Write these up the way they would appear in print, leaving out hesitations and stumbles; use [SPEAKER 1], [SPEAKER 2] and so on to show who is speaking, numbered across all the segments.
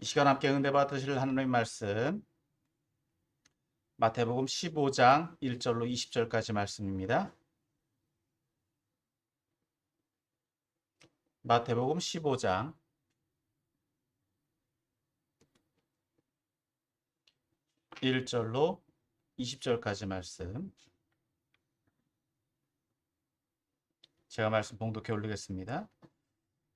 [SPEAKER 1] 이 시간 함께 은혜 받으실 하나님의 말씀 마태복음 15장 1절로 20절까지 말씀입니다. 마태복음 15장 1절로 20절까지 말씀 제가 말씀 봉독해 올리겠습니다.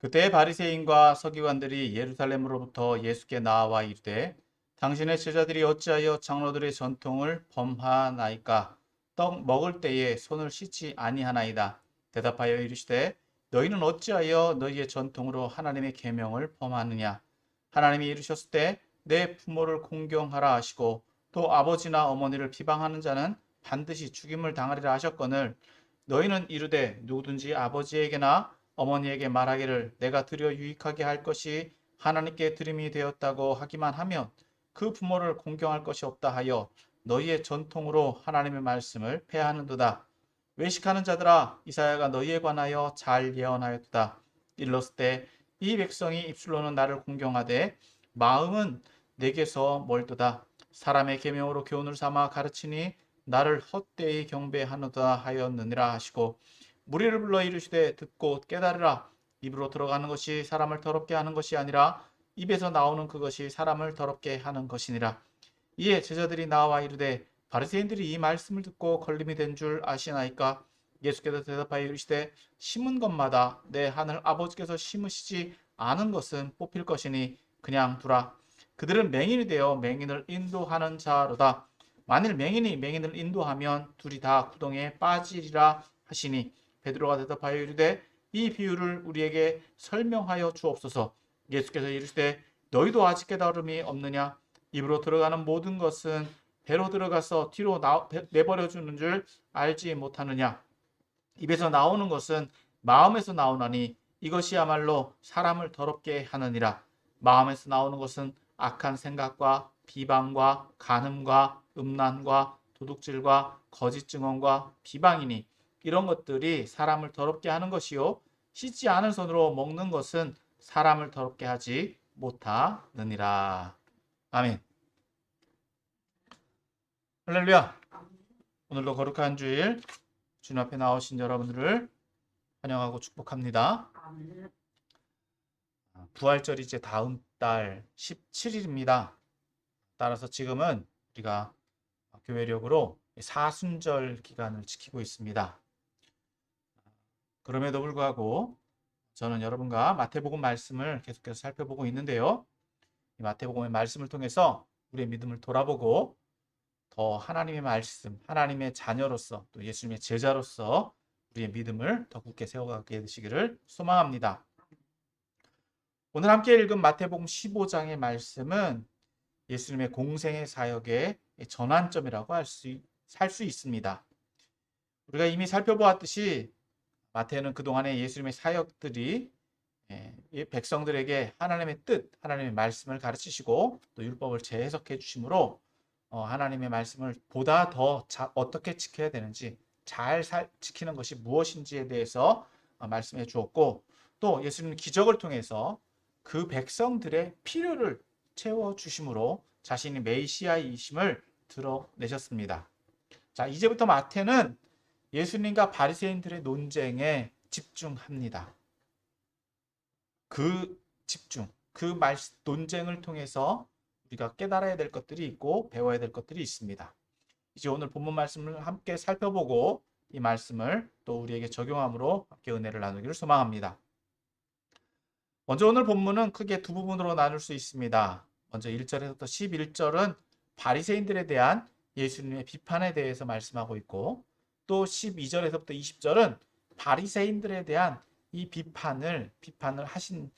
[SPEAKER 1] 그때 바리새인과 서기관들이 예루살렘으로부터 예수께 나와 이르되 당신의 제자들이 어찌하여 장로들의 전통을 범하나이까? 떡 먹을 때에 손을 씻지 아니하나이다. 대답하여 이르시되 너희는 어찌하여 너희의 전통으로 하나님의 계명을 범하느냐? 하나님이 이르셨을 때 내 부모를 공경하라 하시고 또 아버지나 어머니를 비방하는 자는 반드시 죽임을 당하리라 하셨거늘 너희는 이르되 누구든지 아버지에게나 어머니에게 말하기를 내가 드려 유익하게 할 것이 하나님께 드림이 되었다고 하기만 하면 그 부모를 공경할 것이 없다 하여 너희의 전통으로 하나님의 말씀을 폐하는도다. 외식하는 자들아, 이사야가 너희에 관하여 잘 예언하였도다. 일렀을 때 이 백성이 입술로는 나를 공경하되 마음은 내게서 멀도다. 사람의 계명으로 교훈을 삼아 가르치니 나를 헛되이 경배하노다 하였느니라 하시고 무리를 불러 이르시되 듣고 깨달으라. 입으로 들어가는 것이 사람을 더럽게 하는 것이 아니라 입에서 나오는 그것이 사람을 더럽게 하는 것이니라. 이에 제자들이 나와 이르되 바리새인들이 이 말씀을 듣고 걸림이 된 줄 아시나이까? 예수께서 대답하여 이르시되 심은 것마다 내 하늘 아버지께서 심으시지 않은 것은 뽑힐 것이니 그냥 두라. 그들은 맹인이 되어 맹인을 인도하는 자로다. 만일 맹인이 맹인을 인도하면 둘이 다 구덩이에 빠지리라 하시니 베드로가 대답하여 이르되 이 비유를 우리에게 설명하여 주옵소서. 예수께서 이르시되 너희도 아직 깨달음이 없느냐? 입으로 들어가는 모든 것은 배로 들어가서 뒤로 내버려 주는 줄 알지 못하느냐? 입에서 나오는 것은 마음에서 나오나니 이것이야말로 사람을 더럽게 하느니라. 마음에서 나오는 것은 악한 생각과 비방과 간음과 음란과 도둑질과 거짓 증언과 비방이니 이런 것들이 사람을 더럽게 하는 것이요 씻지 않은 손으로 먹는 것은 사람을 더럽게 하지 못하느니라. 아멘. 할렐루야. 오늘도 거룩한 주일 주님 앞에 나오신 여러분들을 환영하고 축복합니다. 부활절이 이제 다음 달 17일입니다. 따라서 지금은 우리가 교회력으로 사순절 기간을 지키고 있습니다. 그럼에도 불구하고 저는 여러분과 마태복음 말씀을 계속해서 살펴보고 있는데요. 이 마태복음의 말씀을 통해서 우리의 믿음을 돌아보고 더 하나님의 말씀, 하나님의 자녀로서 또 예수님의 제자로서 우리의 믿음을 더 굳게 세워가게 되시기를 소망합니다. 오늘 함께 읽은 마태복음 15장의 말씀은 예수님의 공생의 사역의 전환점이라고 할 수 있습니다. 우리가 이미 살펴보았듯이 마태는 그동안의 예수님의 사역들이 백성들에게 하나님의 뜻, 하나님의 말씀을 가르치시고 또 율법을 재해석해 주심으로 하나님의 말씀을 보다 더 어떻게 지켜야 되는지 잘 지키는 것이 무엇인지에 대해서 말씀해 주었고 또 예수님은 기적을 통해서 그 백성들의 필요를 채워 주심으로 자신이 메시아이심을 드러내셨습니다. 자, 이제부터 마태는 예수님과 바리새인들의 논쟁에 집중합니다. 그 집중, 그 논쟁을 통해서 우리가 깨달아야 될 것들이 있고 배워야 될 것들이 있습니다. 이제 오늘 본문 말씀을 함께 살펴보고 이 말씀을 또 우리에게 적용함으로 함께 은혜를 나누기를 소망합니다. 먼저 오늘 본문은 크게 두 부분으로 나눌 수 있습니다. 먼저 1절에서부터 11절은 바리새인들에 대한 예수님의 비판에 대해서 말씀하고 있고 또 12절에서부터 20절은 바리새인들에 대한 이 비판을 하신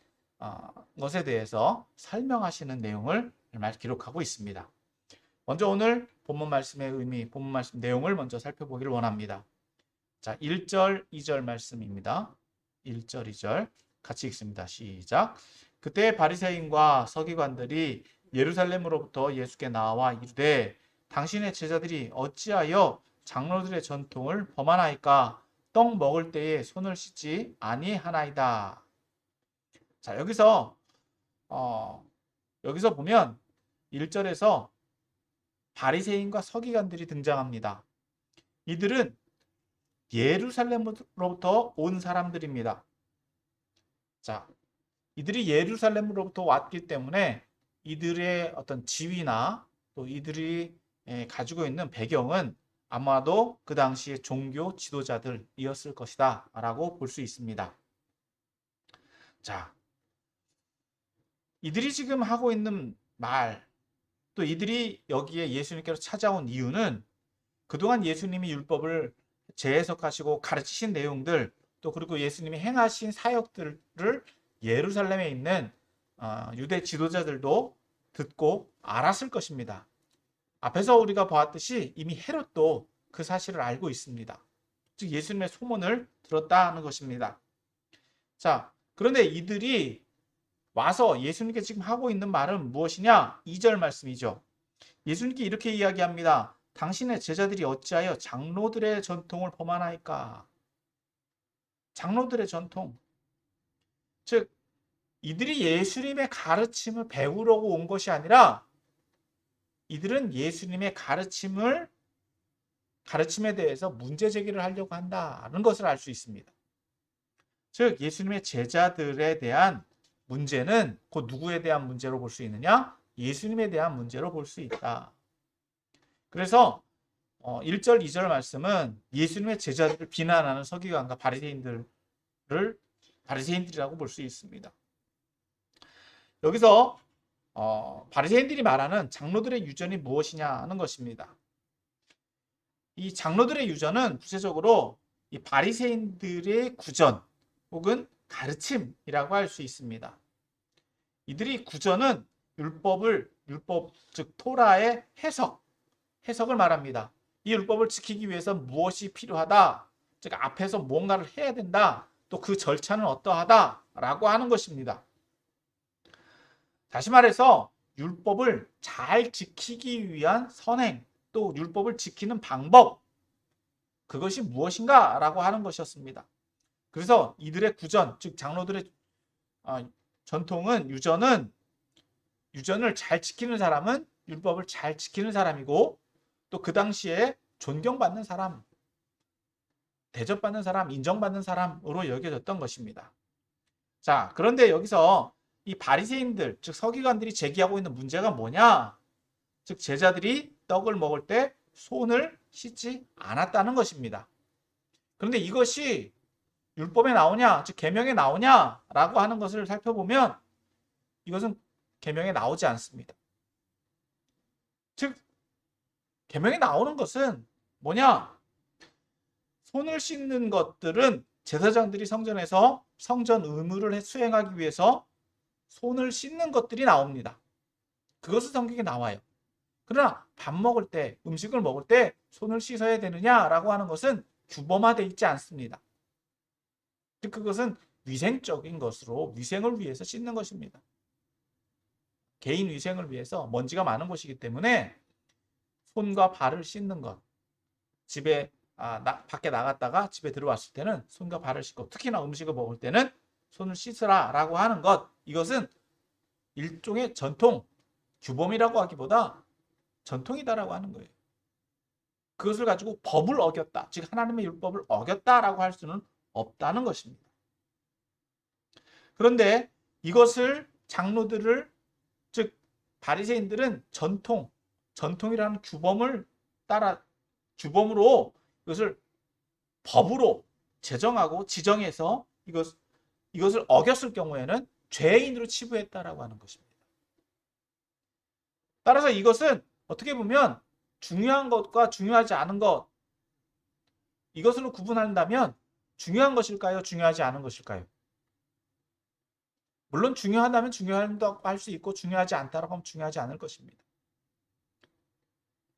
[SPEAKER 1] 것에 대해서 설명하시는 내용을 기록하고 있습니다. 먼저 오늘 본문 말씀의 의미, 본문 말씀 내용을 먼저 살펴보기를 원합니다. 자, 1절, 2절 말씀입니다. 1절, 2절 같이 읽습니다. 시작. 그때 바리새인과 서기관들이 예루살렘으로부터 예수께 나와 이르되 당신의 제자들이 어찌하여 장로들의 전통을 범하나이까? 떡 먹을 때에 손을 씻지 아니하나이다. 자, 여기서 여기서 보면 1절에서 바리새인과 서기관들이 등장합니다. 이들은 예루살렘으로부터 온 사람들입니다. 자, 이들이 예루살렘으로부터 왔기 때문에 이들의 어떤 지위나 또 이들이 가지고 있는 배경은 아마도 그 당시의 종교 지도자들이었을 것이다 라고 볼 수 있습니다. 자, 이들이 지금 하고 있는 말, 또 이들이 여기에 예수님께로 찾아온 이유는 그동안 예수님이 율법을 재해석하시고 가르치신 내용들, 또 그리고 예수님이 행하신 사역들을 예루살렘에 있는 유대 지도자들도 듣고 알았을 것입니다. 앞에서 우리가 보았듯이 이미 헤롯도 그 사실을 알고 있습니다. 즉 예수님의 소문을 들었다는 것입니다. 자, 그런데 이들이 와서 예수님께 지금 하고 있는 말은 무엇이냐? 2절 말씀이죠. 예수님께 이렇게 이야기합니다. 당신의 제자들이 어찌하여 장로들의 전통을 범하나이까? 장로들의 전통. 즉 이들이 예수님의 가르침을 배우려고 온 것이 아니라 이들은 예수님의 가르침에 대해서 문제 제기를 하려고 한다는 것을 알 수 있습니다. 즉 예수님의 제자들에 대한 문제는 곧 누구에 대한 문제로 볼 수 있느냐? 예수님에 대한 문제로 볼 수 있다. 그래서 1절, 2절 말씀은 예수님의 제자들을 비난하는 서기관과 바리새인들이라고 볼 수 있습니다. 여기서 바리새인들이 말하는 장로들의 유전이 무엇이냐 하는 것입니다. 이 장로들의 유전은 구체적으로 이 바리새인들의 구전 혹은 가르침이라고 할 수 있습니다. 이들이 구전은 율법 즉 토라의 해석을 말합니다. 이 율법을 지키기 위해서 무엇이 필요하다, 즉 앞에서 무언가를 해야 된다, 또 그 절차는 어떠하다라고 하는 것입니다. 다시 말해서 율법을 잘 지키기 위한 선행, 또 율법을 지키는 방법, 그것이 무엇인가라고 하는 것이었습니다. 그래서 이들의 구전, 즉 장로들의 전통은 유전을 잘 지키는 사람은 율법을 잘 지키는 사람이고 또 그 당시에 존경받는 사람, 대접받는 사람, 인정받는 사람으로 여겨졌던 것입니다. 자, 그런데 여기서 이 바리새인들, 즉 서기관들이 제기하고 있는 문제가 뭐냐? 즉 제자들이 떡을 먹을 때 손을 씻지 않았다는 것입니다. 그런데 이것이 율법에 나오냐, 즉 계명에 나오냐라고 하는 것을 살펴보면 이것은 계명에 나오지 않습니다. 즉 계명에 나오는 것은 뭐냐? 손을 씻는 것들은 제사장들이 성전에서 성전 의무를 수행하기 위해서 손을 씻는 것들이 나옵니다. 그것은 성경에 나와요. 그러나 밥 먹을 때, 음식을 먹을 때 손을 씻어야 되느냐라고 하는 것은 규범화되어 있지 않습니다. 즉 그것은 위생적인 것으로 위생을 위해서 씻는 것입니다. 개인 위생을 위해서 먼지가 많은 곳이기 때문에 손과 발을 씻는 것, 집에 밖에 나갔다가 집에 들어왔을 때는 손과 발을 씻고 특히나 음식을 먹을 때는 손을 씻으라라고 하는 것, 이것은 일종의 전통, 규범이라고 하기보다 전통이다라고 하는 거예요. 그것을 가지고 법을 어겼다, 즉 하나님의 율법을 어겼다라고 할 수는 없다는 것입니다. 그런데 이것을 장로들을, 즉 바리새인들은 전통이라는 규범으로 이것을 법으로 제정하고 지정해서 이것을 어겼을 경우에는 죄인으로 치부했다라고 하는 것입니다. 따라서 이것은 어떻게 보면 중요한 것과 중요하지 않은 것, 이것으로 구분한다면 중요한 것일까요? 중요하지 않은 것일까요? 물론 중요하다면 중요하다고 할 수 있고 중요하지 않다라고 하면 중요하지 않을 것입니다.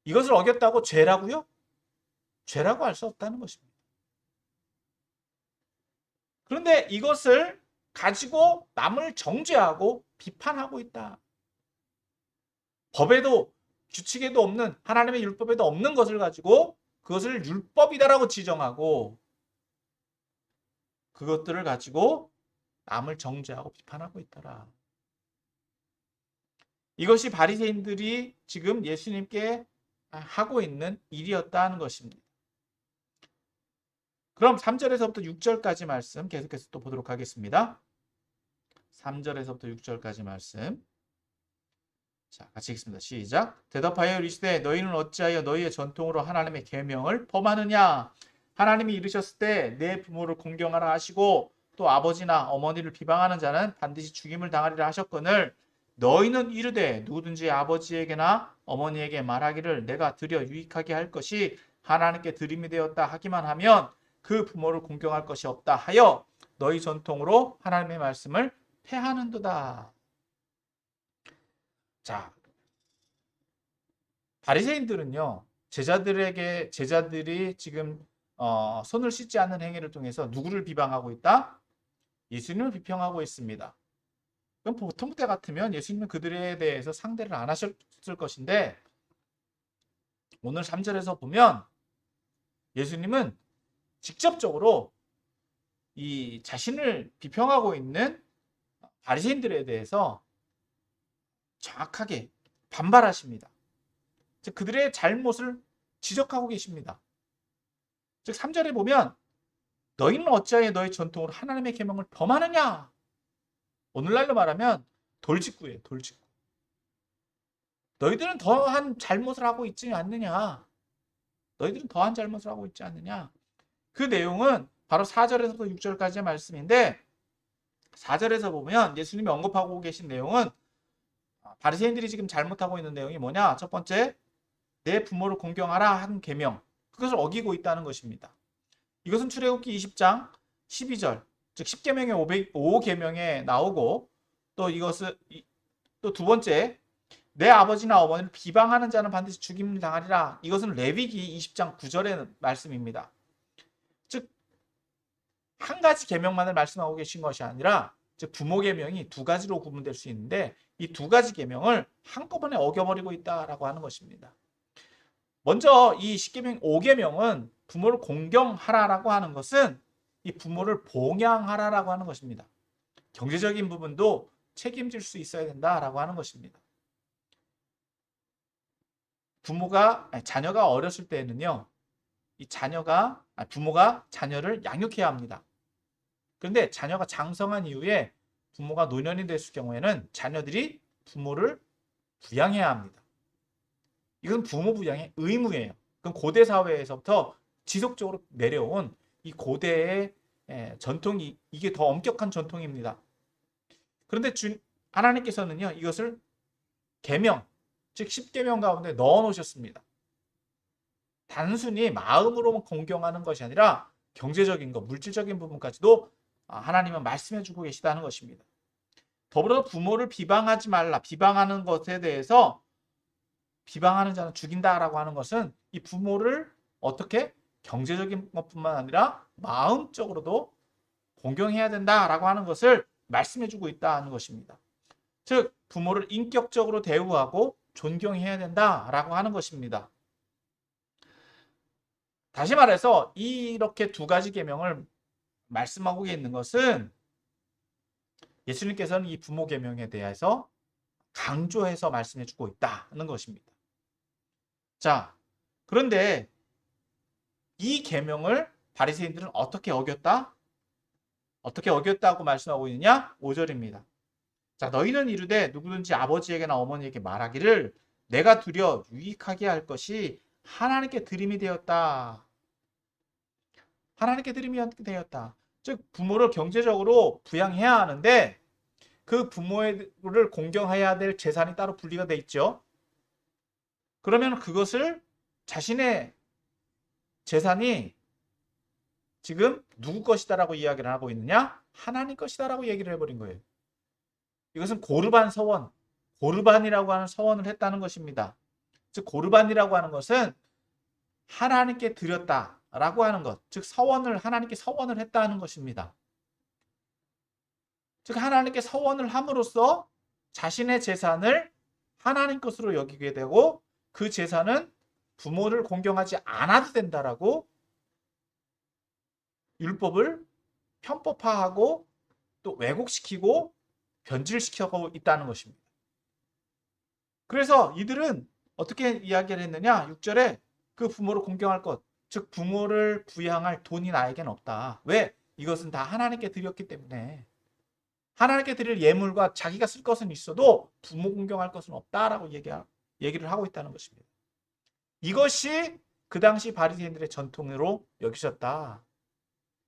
[SPEAKER 1] 이것을 어겼다고 죄라고요? 죄라고 할 수 없다는 것입니다. 그런데 이것을 가지고 남을 정죄하고 비판하고 있다. 법에도 규칙에도 없는, 하나님의 율법에도 없는 것을 가지고 그것을 율법이다라고 지정하고 그것들을 가지고 남을 정죄하고 비판하고 있더라. 이것이 바리새인들이 지금 예수님께 하고 있는 일이었다는 것입니다. 그럼 3절에서부터 6절까지 말씀 계속해서 또 보도록 하겠습니다. 3절에서부터 6절까지 말씀. 자, 같이 읽습니다. 시작. 대답하여 이르시되 너희는 어찌하여 너희의 전통으로 하나님의 계명을 범하느냐? 하나님이 이르셨을 때 내 부모를 공경하라 하시고 또 아버지나 어머니를 비방하는 자는 반드시 죽임을 당하리라 하셨거늘 너희는 이르되 누구든지 아버지에게나 어머니에게 말하기를 내가 드려 유익하게 할 것이 하나님께 드림이 되었다 하기만 하면 그 부모를 공경할 것이 없다 하여 너희 전통으로 하나님의 말씀을 폐하는도다. 자, 바리새인들은요 제자들이 지금 손을 씻지 않는 행위를 통해서 누구를 비방하고 있다? 예수님을 비평하고 있습니다. 그럼 보통 때 같으면 예수님은 그들에 대해서 상대를 안 하셨을 것인데 오늘 3절에서 보면 예수님은 직접적으로 이 자신을 비평하고 있는 바리새인들에 대해서 정확하게 반발하십니다. 즉 그들의 잘못을 지적하고 계십니다. 즉 3절에 보면 너희는 어찌하여 너희 전통으로 하나님의 계명을 범하느냐? 오늘날로 말하면 돌직구예요. 돌직구. 너희들은 더한 잘못을 하고 있지 않느냐? 너희들은 더한 잘못을 하고 있지 않느냐? 그 내용은 바로 4절에서부터 6절까지의 말씀인데 4절에서 보면 예수님이 언급하고 계신 내용은 바리새인들이 지금 잘못하고 있는 내용이 뭐냐? 첫 번째, 내 부모를 공경하라 한 계명. 그것을 어기고 있다는 것입니다. 이것은 출애굽기 20장 12절, 즉 10계명의 5계명에 나오고 또 이것을 또 두 번째, 내 아버지나 어머니를 비방하는 자는 반드시 죽임을 당하리라. 이것은 레위기 20장 9절의 말씀입니다. 즉 한 가지 계명만을 말씀하고 계신 것이 아니라 즉 부모 계명이 두 가지로 구분될 수 있는데 이 두 가지 계명을 한꺼번에 어겨버리고 있다라고 하는 것입니다. 먼저 이 10계명 5계명은 부모를 공경하라라고 하는 것은 이 부모를 봉양하라라고 하는 것입니다. 경제적인 부분도 책임질 수 있어야 된다라고 하는 것입니다. 자녀가 어렸을 때는요, 부모가 자녀를 양육해야 합니다. 그런데 자녀가 장성한 이후에 부모가 노년이 됐을 경우에는 자녀들이 부모를 부양해야 합니다. 이건 부모 부양의 의무예요. 그럼 고대 사회에서부터 지속적으로 내려온 이 고대의 전통이 이게 더 엄격한 전통입니다. 그런데 하나님께서는요 이것을 계명, 즉 10계명 가운데 넣어 놓으셨습니다. 단순히 마음으로만 공경하는 것이 아니라 경제적인 것, 물질적인 부분까지도 하나님은 말씀해 주고 계시다는 것입니다. 더불어 부모를 비방하지 말라. 비방하는 것에 대해서 비방하는 자는 죽인다라고 하는 것은 이 부모를 어떻게 경제적인 것뿐만 아니라 마음적으로도 공경해야 된다라고 하는 것을 말씀해 주고 있다는 것입니다. 즉 부모를 인격적으로 대우하고 존경해야 된다라고 하는 것입니다. 다시 말해서 이렇게 두 가지 계명을 말씀하고 있는 것은 예수님께서는 이 부모 계명에 대해서 강조해서 말씀해 주고 있다는 것입니다. 자, 그런데 이 계명을 바리새인들은 어떻게 어겼다? 어떻게 어겼다고 말씀하고 있느냐? 5절입니다. 자, 너희는 이르되 누구든지 아버지에게나 어머니에게 말하기를 내가 드려 유익하게 할 것이 하나님께 드림이 되었다. 하나님께 드림이 되었다. 즉 부모를 경제적으로 부양해야 하는데 그 부모를 공경해야 될 재산이 따로 분리가 돼 있죠. 그러면 그것을 자신의 재산이 지금 누구 것이다라고 이야기를 하고 있느냐? 하나님 것이다라고 얘기를 해버린 거예요. 이것은 고르반 서원, 고르반이라고 하는 서원을 했다는 것입니다. 즉 고르반이라고 하는 것은 하나님께 드렸다라고 하는 것, 즉 하나님께 서원을 했다는 것입니다. 즉 하나님께 서원을 함으로써 자신의 재산을 하나님 것으로 여기게 되고 그 재산은 부모를 공경하지 않아도 된다라고 율법을 편법화하고 또 왜곡시키고 변질시키고 있다는 것입니다. 그래서 이들은 어떻게 이야기를 했느냐? 6절에 그 부모를 공경할 것, 즉 부모를 부양할 돈이 나에겐 없다. 왜? 이것은 다 하나님께 드렸기 때문에. 하나님께 드릴 예물과 자기가 쓸 것은 있어도 부모 공경할 것은 없다라고 얘기를 하고 있다는 것입니다. 이것이 그 당시 바리새인들의 전통으로 여기셨다.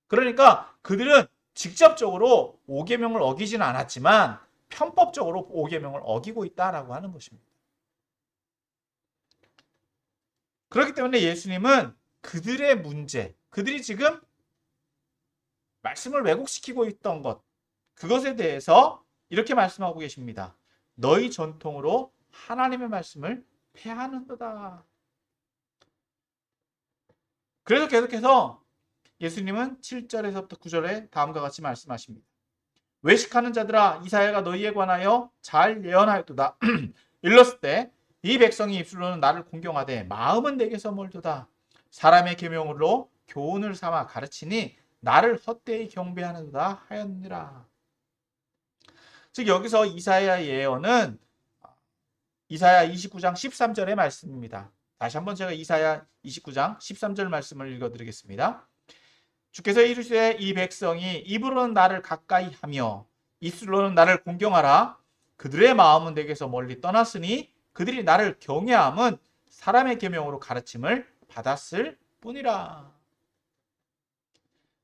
[SPEAKER 1] 그러니까 그들은 직접적으로 5계명을 어기지는 않았지만 편법적으로 5계명을 어기고 있다라고 하는 것입니다. 그렇기 때문에 예수님은 그들의 문제, 그들이 지금 말씀을 왜곡시키고 있던 것, 그것에 대해서 이렇게 말씀하고 계십니다. 너희 전통으로 하나님의 말씀을 폐하는도다. 그래서 계속해서 예수님은 7절에서부터 9절에 다음과 같이 말씀하십니다. 외식하는 자들아, 이사야가 너희에 관하여 잘 예언하였도다. 일렀을 때 이 백성이 입술로는 나를 공경하되 마음은 내게서 멀도다. 사람의 계명으로 교훈을 삼아 가르치니 나를 헛되이 경배하는도다 하였느니라. 즉 여기서 이사야 예언은 이사야 29장 13절의 말씀입니다. 다시 한번 제가 이사야 29장 13절 말씀을 읽어드리겠습니다. 주께서 이르시되 이 백성이 입으로는 나를 가까이 하며 입술로는 나를 공경하라. 그들의 마음은 내게서 멀리 떠났으니 그들이 나를 경외함은 사람의 계명으로 가르침을 받았을 뿐이라.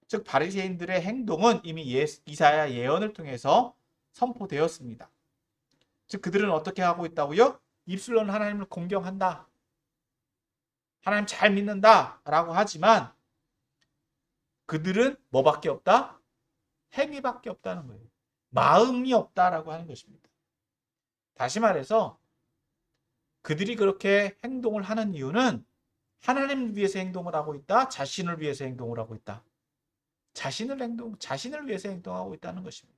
[SPEAKER 1] 즉 바리새인들의 행동은 이미 이사야 예언을 통해서 선포되었습니다. 즉 그들은 어떻게 하고 있다고요? 입술로는 하나님을 공경한다. 하나님 잘 믿는다 라고 하지만 그들은 뭐밖에 없다? 행위밖에 없다는 거예요. 마음이 없다라고 하는 것입니다. 다시 말해서 그들이 그렇게 행동을 하는 이유는 하나님을 위해서 행동을 하고 있다. 자신을 위해서 행동을 하고 있다. 자신을 위해서 행동하고 있다는 것입니다.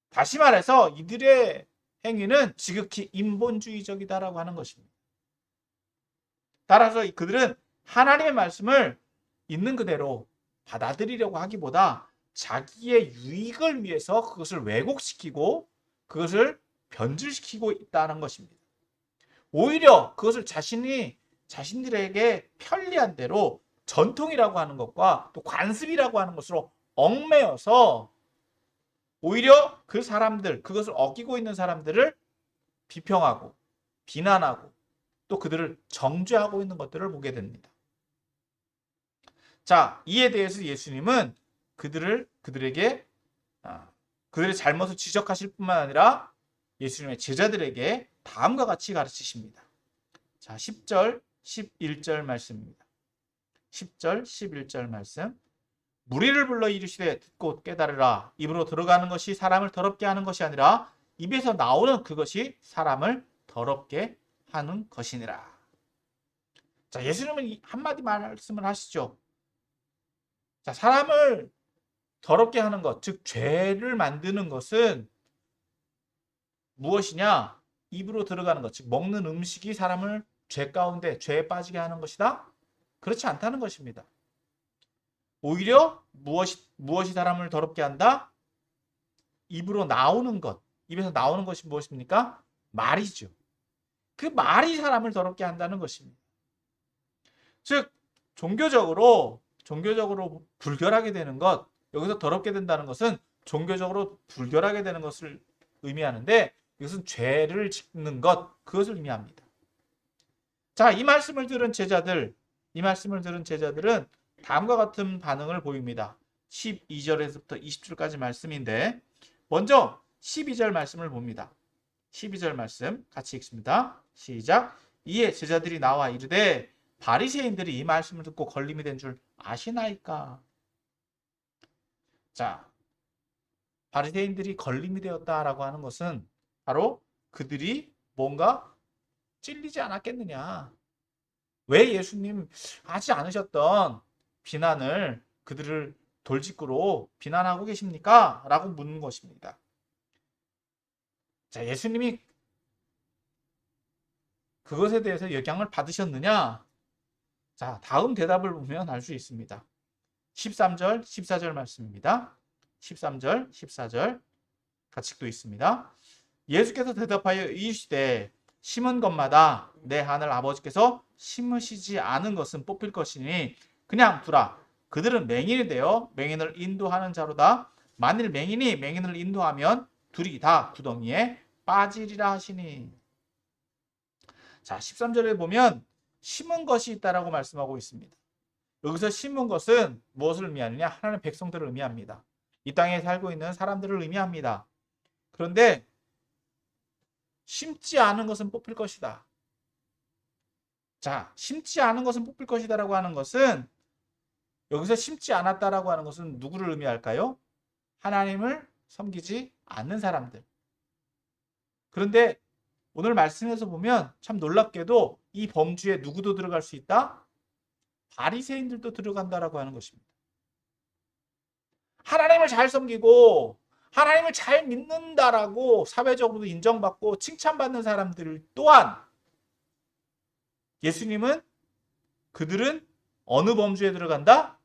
[SPEAKER 1] 다시 말해서 이들의 행위는 지극히 인본주의적이다라고 하는 것입니다. 따라서 그들은 하나님의 말씀을 있는 그대로 받아들이려고 하기보다 자기의 유익을 위해서 그것을 왜곡시키고 그것을 변질시키고 있다는 것입니다. 오히려 그것을 자신들에게 편리한 대로 전통이라고 하는 것과 또 관습이라고 하는 것으로 얽매여서 오히려 그 사람들, 그것을 어기고 있는 사람들을 비평하고 비난하고 또 그들을 정죄하고 있는 것들을 보게 됩니다. 자, 이에 대해서 예수님은 그들에게 그들의 잘못을 지적하실 뿐만 아니라 예수님의 제자들에게 다음과 같이 가르치십니다. 자, 10절, 11절 말씀입니다. 10절, 11절 말씀. 무리를 불러 이르시되 듣고 깨달으라. 입으로 들어가는 것이 사람을 더럽게 하는 것이 아니라 입에서 나오는 그것이 사람을 더럽게 하는 것이니라. 자, 예수님은 한마디 말씀을 하시죠. 자, 사람을 더럽게 하는 것, 즉 죄를 만드는 것은 무엇이냐? 입으로 들어가는 것, 즉 먹는 음식이 사람을 죄 가운데 죄에 빠지게 하는 것이다? 그렇지 않다는 것입니다. 오히려 무엇이 사람을 더럽게 한다? 입으로 나오는 것, 입에서 나오는 것이 무엇입니까? 말이죠. 그 말이 사람을 더럽게 한다는 것입니다. 즉 종교적으로 불결하게 되는 것, 여기서 더럽게 된다는 것은 종교적으로 불결하게 되는 것을 의미하는데 이것은 죄를 짓는 것, 그것을 의미합니다. 자, 이 말씀을 들은 제자들은 다음과 같은 반응을 보입니다. 12절에서부터 20절까지 말씀인데 먼저 12절 말씀을 봅니다. 12절 말씀 같이 읽습니다. 시작. 이에 제자들이 나와 이르되 바리새인들이 이 말씀을 듣고 걸림이 된 줄 아시나이까? 자, 바리새인들이 걸림이 되었다라고 하는 것은 바로 그들이 뭔가 찔리지 않았겠느냐. 왜 예수님 하지 않으셨던 비난을 그들을 돌직구로 비난하고 계십니까? 라고 묻는 것입니다. 자, 예수님이 그것에 대해서 영향을 받으셨느냐? 자, 다음 대답을 보면 알 수 있습니다. 13절, 14절 말씀입니다. 13절, 14절 같이 또 있습니다. 예수께서 대답하여 이르시되 심은 것마다 내 하늘 아버지께서 심으시지 않은 것은 뽑힐 것이니 그냥 두라. 그들은 맹인이 되어 맹인을 인도하는 자로다. 만일 맹인이 맹인을 인도하면 둘이 다 구덩이에 빠지리라 하시니. 자, 13절에 보면 심은 것이 있다라고 말씀하고 있습니다. 여기서 심은 것은 무엇을 의미하느냐? 하나님의 백성들을 의미합니다. 이 땅에 살고 있는 사람들을 의미합니다. 그런데 심지 않은 것은 뽑힐 것이다. 자, 심지 않은 것은 뽑힐 것이다라고 하는 것은 여기서 심지 않았다라고 하는 것은 누구를 의미할까요? 하나님을 섬기지 않는 사람들. 그런데 오늘 말씀에서 보면 참 놀랍게도 이 범주에 누구도 들어갈 수 있다? 바리새인들도 들어간다라고 하는 것입니다. 하나님을 잘 섬기고 하나님을 잘 믿는다라고 사회적으로도 인정받고 칭찬받는 사람들 또한 예수님은 그들은 어느 범주에 들어간다?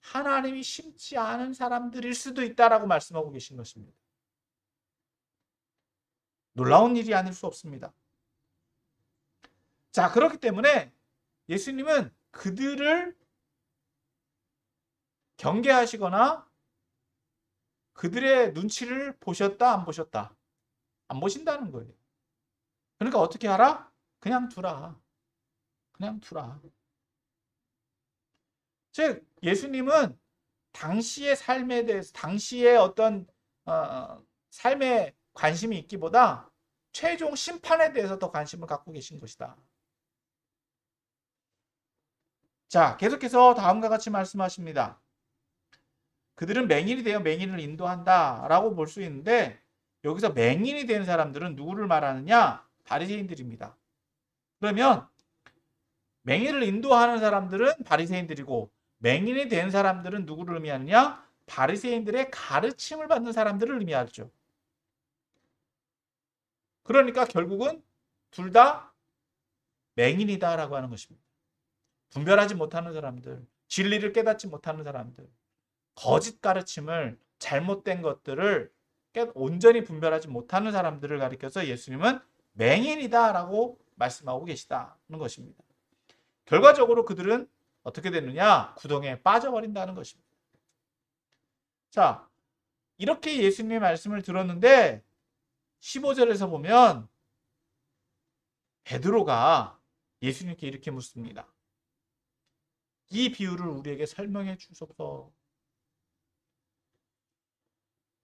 [SPEAKER 1] 하나님이 심지 않은 사람들일 수도 있다라고 말씀하고 계신 것입니다. 놀라운 일이 아닐 수 없습니다. 자, 그렇기 때문에 예수님은 그들을 경계하시거나 그들의 눈치를 보셨다, 안 보셨다? 안 보신다는 거예요. 그러니까 어떻게 하라? 그냥 두라. 그냥 두라. 즉, 예수님은 당시의 삶에 대해서, 당시의 어떤 삶에 관심이 있기보다 최종 심판에 대해서 더 관심을 갖고 계신 것이다. 자, 계속해서 다음과 같이 말씀하십니다. 그들은 맹인이 되어 맹인을 인도한다 라고 볼 수 있는데 여기서 맹인이 된 사람들은 누구를 말하느냐? 바리새인들입니다. 그러면 맹인을 인도하는 사람들은 바리새인들이고 맹인이 된 사람들은 누구를 의미하느냐? 바리새인들의 가르침을 받는 사람들을 의미하죠. 그러니까 결국은 둘 다 맹인이다라고 하는 것입니다. 분별하지 못하는 사람들, 진리를 깨닫지 못하는 사람들, 거짓 가르침을 잘못된 것들을 온전히 분별하지 못하는 사람들을 가리켜서 예수님은 맹인이다라고 말씀하고 계시다는 것입니다. 결과적으로 그들은 어떻게 되느냐? 구덩이에 빠져버린다는 것입니다. 자, 이렇게 예수님의 말씀을 들었는데 15절에서 보면 베드로가 예수님께 이렇게 묻습니다. 이 비유를 우리에게 설명해 주소서.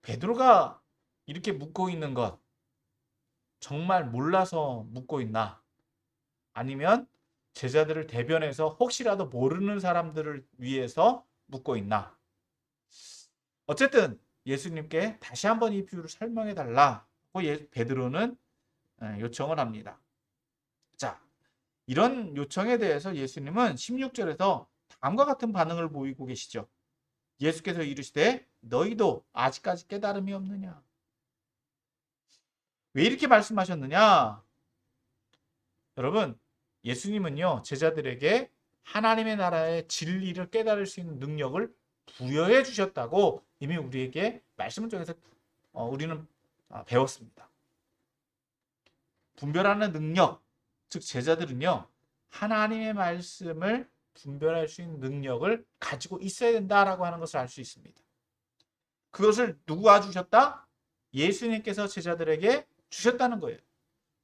[SPEAKER 1] 베드로가 이렇게 묻고 있는 것 정말 몰라서 묻고 있나? 아니면 제자들을 대변해서 혹시라도 모르는 사람들을 위해서 묻고 있나? 어쨌든 예수님께 다시 한번 이 비유를 설명해 달라고 베드로는 요청을 합니다. 자, 이런 요청에 대해서 예수님은 16절에서 다음과 같은 반응을 보이고 계시죠. 예수께서 이르시되 너희도 아직까지 깨달음이 없느냐? 왜 이렇게 말씀하셨느냐? 여러분, 예수님은요, 제자들에게 하나님의 나라의 진리를 깨달을 수 있는 능력을 부여해 주셨다고 이미 우리에게 말씀을 통해서 우리는 배웠습니다. 분별하는 능력, 즉 제자들은요, 하나님의 말씀을 분별할 수 있는 능력을 가지고 있어야 된다라고 하는 것을 알 수 있습니다. 그것을 누가 주셨다? 예수님께서 제자들에게 주셨다는 거예요.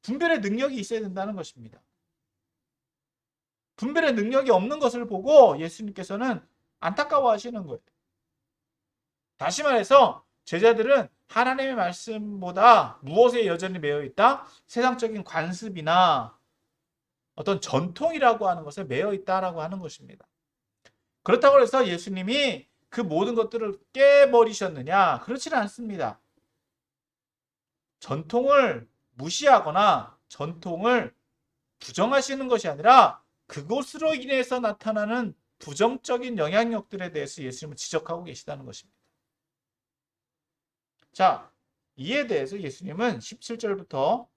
[SPEAKER 1] 분별의 능력이 있어야 된다는 것입니다. 분별의 능력이 없는 것을 보고 예수님께서는 안타까워하시는 거예요. 다시 말해서 제자들은 하나님의 말씀보다 무엇에 여전히 매여 있다? 세상적인 관습이나 어떤 전통이라고 하는 것에 매여 있다라고 하는 것입니다. 그렇다고 해서 예수님이 그 모든 것들을 깨버리셨느냐? 그렇지는 않습니다. 전통을 무시하거나 전통을 부정하시는 것이 아니라 그것으로 인해서 나타나는 부정적인 영향력들에 대해서 예수님은 지적하고 계시다는 것입니다. 자, 이에 대해서 예수님은 17절부터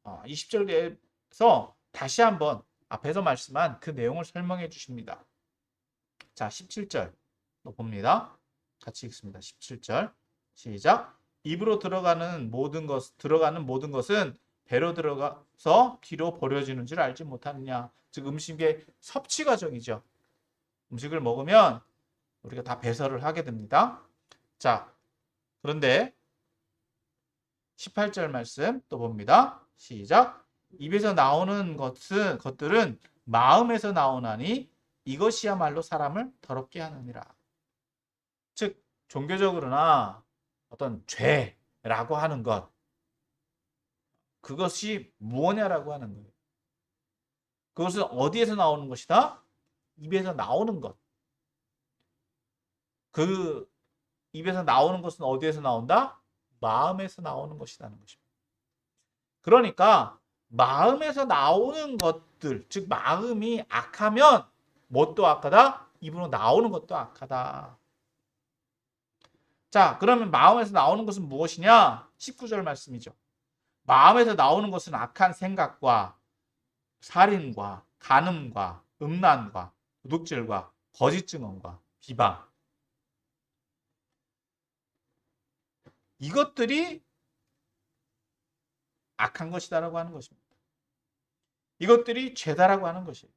[SPEAKER 1] 20절에서 다시 한번 앞에서 말씀한 그 내용을 설명해 주십니다. 자, 17절 봅니다. 같이 읽습니다. 17절 시작. 입으로 들어가는 모든 것은 배로 들어가서 뒤로 버려지는 줄 알지 못하느냐. 즉 음식의 섭취 과정이죠. 음식을 먹으면 우리가 다 배설을 하게 됩니다. 자, 그런데 18절 말씀 또 봅니다. 시작. 입에서 나오는 것들은 마음에서 나오나니 이것이야말로 사람을 더럽게 하느니라. 즉 종교적으로나 어떤 죄라고 하는 것, 그것이 무엇냐라고 하는 거예요. 그것은 어디에서 나오는 것이다? 입에서 나오는 것. 그 입에서 나오는 것은 어디에서 나온다? 마음에서 나오는 것이라는 것입니다. 그러니까 마음에서 나오는 것들, 즉 마음이 악하면 뭣도 악하다? 입으로 나오는 것도 악하다. 자, 그러면 마음에서 나오는 것은 무엇이냐? 19절 말씀이죠. 마음에서 나오는 것은 악한 생각과 살인과 간음과 음란과 도둑질과 거짓 증언과 비방, 이것들이 악한 것이다라고 하는 것입니다. 이것들이 죄다라고 하는 것이에요.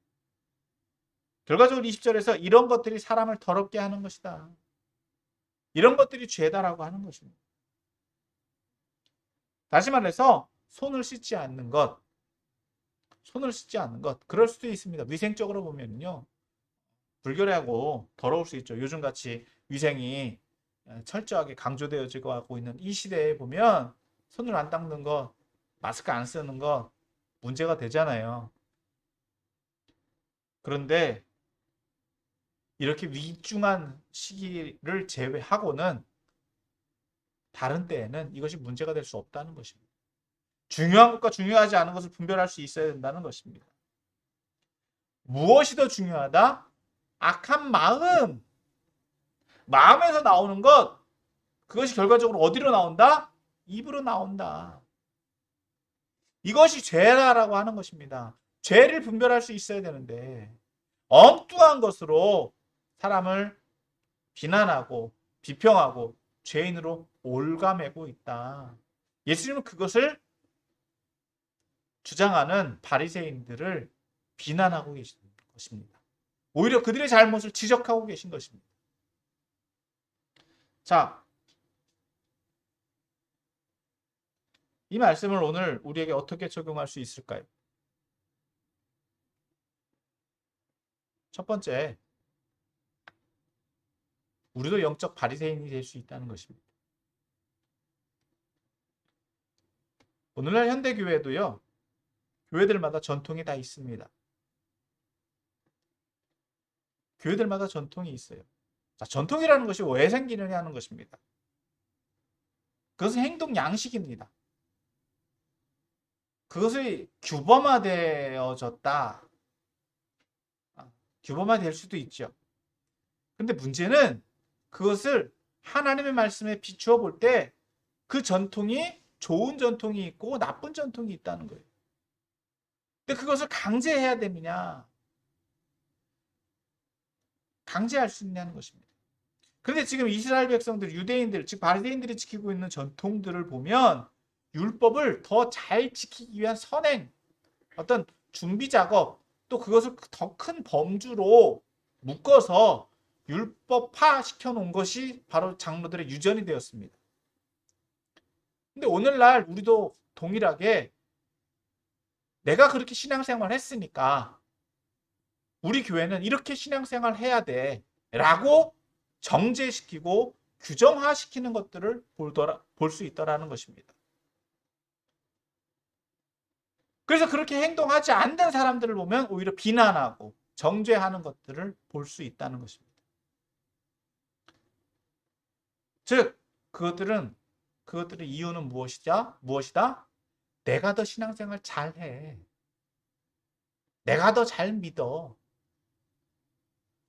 [SPEAKER 1] 결과적으로 20절에서 이런 것들이 사람을 더럽게 하는 것이다. 이런 것들이 죄다라고 하는 것입니다. 다시 말해서 손을 씻지 않는 것, 그럴 수도 있습니다. 위생적으로 보면요, 불결하고 더러울 수 있죠. 요즘같이 위생이 철저하게 강조되어지고 하고 있는 이 시대에 보면 손을 안 닦는 것, 마스크 안 쓰는 것 문제가 되잖아요. 그런데 이렇게 위중한 시기를 제외하고는 다른 때에는 이것이 문제가 될 수 없다는 것입니다. 중요한 것과 중요하지 않은 것을 분별할 수 있어야 된다는 것입니다. 무엇이 더 중요하다? 악한 마음. 마음에서 나오는 것, 그것이 결과적으로 어디로 나온다? 입으로 나온다. 이것이 죄라고 하는 것입니다. 죄를 분별할 수 있어야 되는데 엉뚱한 것으로 사람을 비난하고 비평하고 죄인으로 올가매고 있다. 예수님은 그것을 주장하는 바리새인들을 비난하고 계신 것입니다. 오히려 그들의 잘못을 지적하고 계신 것입니다. 자, 이 말씀을 오늘 우리에게 어떻게 적용할 수 있을까요? 첫 번째, 우리도 영적 바리새인이 될 수 있다는 것입니다. 오늘날 현대교회도요, 교회들마다 전통이 다 있습니다. 교회들마다 전통이 있어요. 자, 전통이라는 것이 왜 생기느냐 하는 것입니다. 그것은 행동 양식입니다. 그것이 규범화되어졌다. 규범화될 수도 있죠. 근데 문제는 그것을 하나님의 말씀에 비추어 볼 때 그 전통이 좋은 전통이 있고 나쁜 전통이 있다는 거예요. 근데 그것을 강제해야 되느냐? 강제할 수 있냐는 것입니다. 그런데 지금 이스라엘 백성들, 유대인들, 즉 바리새인들이 지키고 있는 전통들을 보면 율법을 더 잘 지키기 위한 선행, 어떤 준비 작업, 또 그것을 더 큰 범주로 묶어서 율법화 시켜놓은 것이 바로 장로들의 유전이 되었습니다. 근데 오늘날 우리도 동일하게 내가 그렇게 신앙생활 했으니까 우리 교회는 이렇게 신앙생활 해야 돼 라고 정제시키고 규정화시키는 것들을 볼 수 있다는 것입니다. 그래서 그렇게 행동하지 않는 사람들을 보면 오히려 비난하고 정죄하는 것들을 볼 수 있다는 것입니다. 즉 그것들의 이유는 무엇이다? 내가 더 신앙생활 잘해. 내가 더 잘 믿어.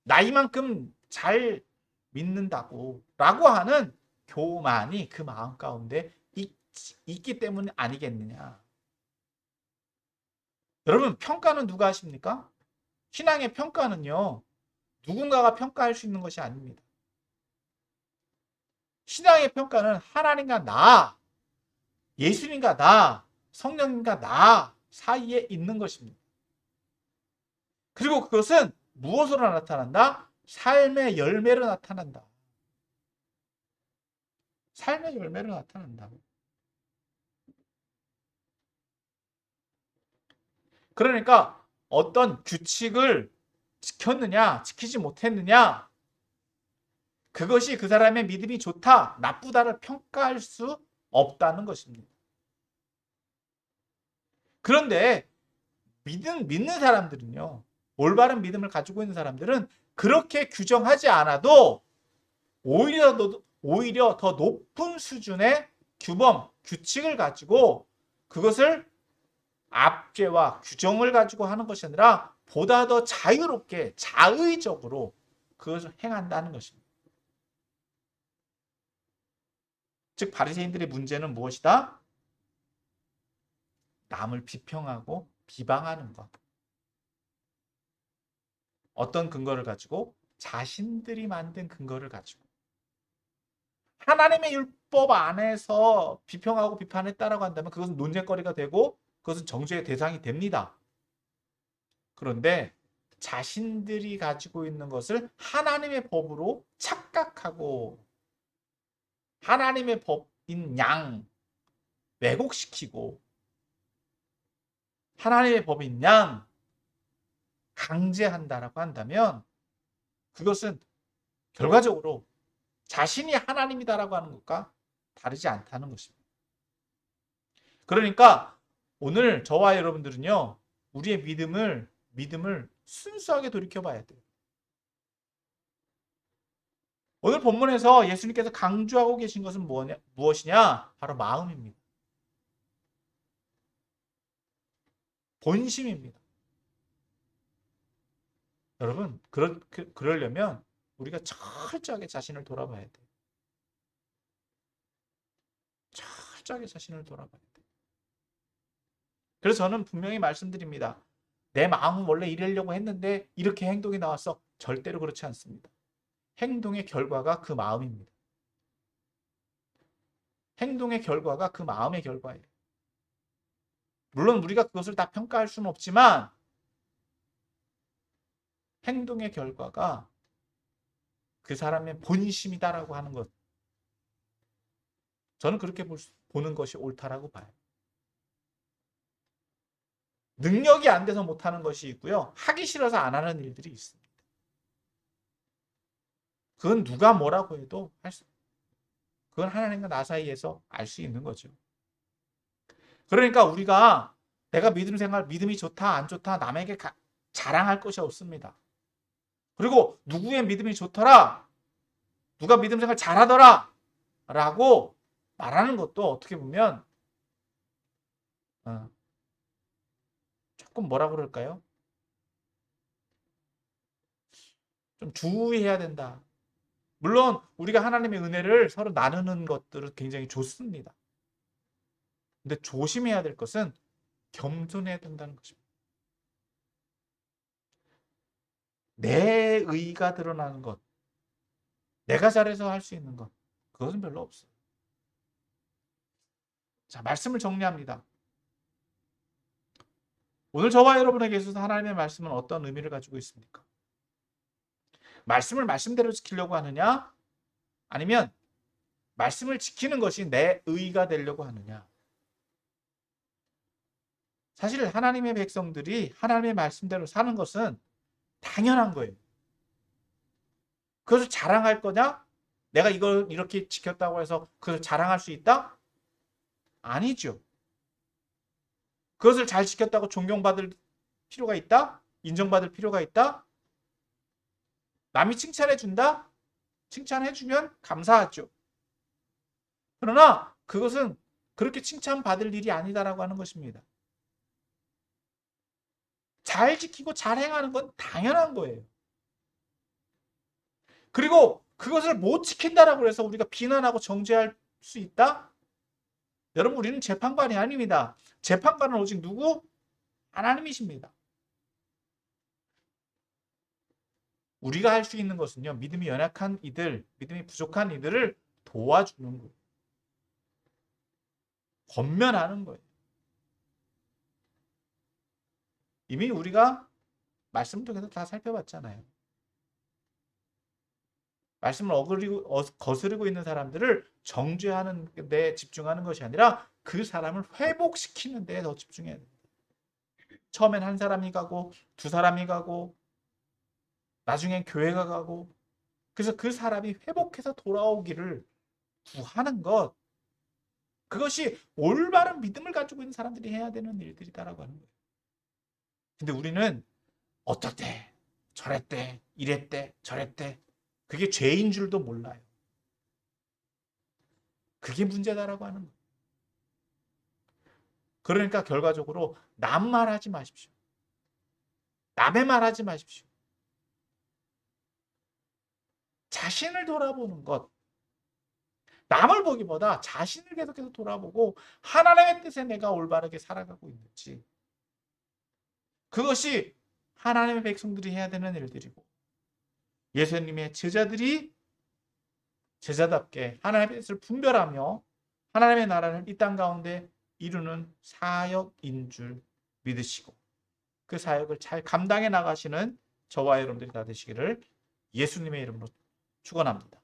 [SPEAKER 1] 나이만큼 잘 믿는다고 라고 하는 교만이 그 마음 가운데 있기 때문 아니겠느냐. 여러분, 평가는 누가 하십니까? 신앙의 평가는요, 누군가가 평가할 수 있는 것이 아닙니다. 신앙의 평가는 하나님과 나, 예수님과 나, 성령님과 나 사이에 있는 것입니다. 그리고 그것은 무엇으로 나타난다? 삶의 열매로 나타난다. 삶의 열매로 나타난다. 그러니까 어떤 규칙을 지켰느냐, 지키지 못했느냐, 그것이 그 사람의 믿음이 좋다, 나쁘다를 평가할 수 없다는 것입니다. 그런데 믿는 사람들은요, 올바른 믿음을 가지고 있는 사람들은 그렇게 규정하지 않아도 오히려 더 높은 수준의 규범, 규칙을 가지고 그것을 압제와 규정을 가지고 하는 것이 아니라 보다 더 자유롭게 자의적으로 그것을 행한다는 것입니다. 즉 바리새인들의 문제는 무엇이다? 남을 비평하고 비방하는 것. 어떤 근거를 가지고? 자신들이 만든 근거를 가지고. 하나님의 율법 안에서 비평하고 비판했다라고 한다면 그것은 논쟁거리가 되고 그것은 정죄의 대상이 됩니다. 그런데 자신들이 가지고 있는 것을 하나님의 법으로 착각하고 하나님의 법인 양 왜곡시키고 하나님의 법인 양 강제한다라고 한다면 그것은 결과적으로 자신이 하나님이다라고 하는 것과 다르지 않다는 것입니다. 그러니까 오늘 저와 여러분들은요, 우리의 믿음을 순수하게 돌이켜봐야 돼요. 오늘 본문에서 예수님께서 강조하고 계신 것은 무엇이냐? 바로 마음입니다. 본심입니다. 여러분, 그러려면 우리가 철저하게 자신을 돌아봐야 돼요. 철저하게 자신을 돌아봐야 돼요. 그래서 저는 분명히 말씀드립니다. 내 마음은 원래 이러려고 했는데 이렇게 행동이 나왔어. 절대로 그렇지 않습니다. 행동의 결과가 그 마음입니다. 행동의 결과가 그 마음의 결과예요. 물론 우리가 그것을 다 평가할 수는 없지만 행동의 결과가 그 사람의 본심이다라고 하는 것. 저는 그렇게 보는 것이 옳다라고 봐요. 능력이 안 돼서 못하는 것이 있고요. 하기 싫어서 안 하는 일들이 있습니다. 그건 누가 뭐라고 해도 그건 하나님과 나 사이에서 알 수 있는 거죠. 그러니까 우리가 내가 믿음이 좋다 안 좋다 남에게 자랑할 것이 없습니다. 그리고 누구의 믿음이 좋더라, 누가 믿음 생활 잘하더라 라고 말하는 것도 어떻게 보면 조금 뭐라 그럴까요? 좀 주의해야 된다. 물론 우리가 하나님의 은혜를 서로 나누는 것들은 굉장히 좋습니다. 근데 조심해야 될 것은 겸손해야 된다는 것입니다. 내 의가 드러나는 것, 내가 잘해서 할 수 있는 것, 그것은 별로 없어요. 자, 말씀을 정리합니다. 오늘 저와 여러분에게 있어서 하나님의 말씀은 어떤 의미를 가지고 있습니까? 말씀을 말씀대로 지키려고 하느냐? 아니면 말씀을 지키는 것이 내 의가 되려고 하느냐? 사실 하나님의 백성들이 하나님의 말씀대로 사는 것은 당연한 거예요. 그것을 자랑할 거냐? 내가 이걸 이렇게 지켰다고 해서 그것을 자랑할 수 있다? 아니죠. 그것을 잘 지켰다고 존경받을 필요가 있다? 인정받을 필요가 있다? 남이 칭찬해 준다? 칭찬해 주면 감사하죠. 그러나 그것은 그렇게 칭찬받을 일이 아니다라고 하는 것입니다. 잘 지키고 잘 행하는 건 당연한 거예요. 그리고 그것을 못 지킨다라고 해서 우리가 비난하고 정죄할 수 있다? 여러분, 우리는 재판관이 아닙니다. 재판관은 오직 누구? 하나님이십니다. 우리가 할 수 있는 것은요, 믿음이 연약한 이들, 믿음이 부족한 이들을 도와주는 거예요. 권면하는 거예요. 이미 우리가 말씀을 통해서 다 살펴봤잖아요. 말씀을 거스르고 있는 사람들을 정죄하는 데 집중하는 것이 아니라 그 사람을 회복시키는 데에 더 집중해야 돼요. 처음엔 한 사람이 가고 두 사람이 가고 나중엔 교회가 가고, 그래서 그 사람이 회복해서 돌아오기를 구하는 것, 그것이 올바른 믿음을 가지고 있는 사람들이 해야 되는 일들이다라고 하는 거예요. 근데 우리는 어떻대, 저랬대, 이랬대, 저랬대, 그게 죄인 줄도 몰라요. 그게 문제다라고 하는 거예요. 그러니까 결과적으로 남 말하지 마십시오. 남의 말하지 마십시오. 자신을 돌아보는 것, 남을 보기보다 자신을 계속해서 돌아보고 하나님의 뜻에 내가 올바르게 살아가고 있는지, 그것이 하나님의 백성들이 해야 되는 일들이고, 예수님의 제자들이 제자답게 하나님의 뜻을 분별하며 하나님의 나라를 이 땅 가운데 이루는 사역인 줄 믿으시고 그 사역을 잘 감당해 나가시는 저와 여러분들이 다 되시기를 예수님의 이름으로 축원합니다.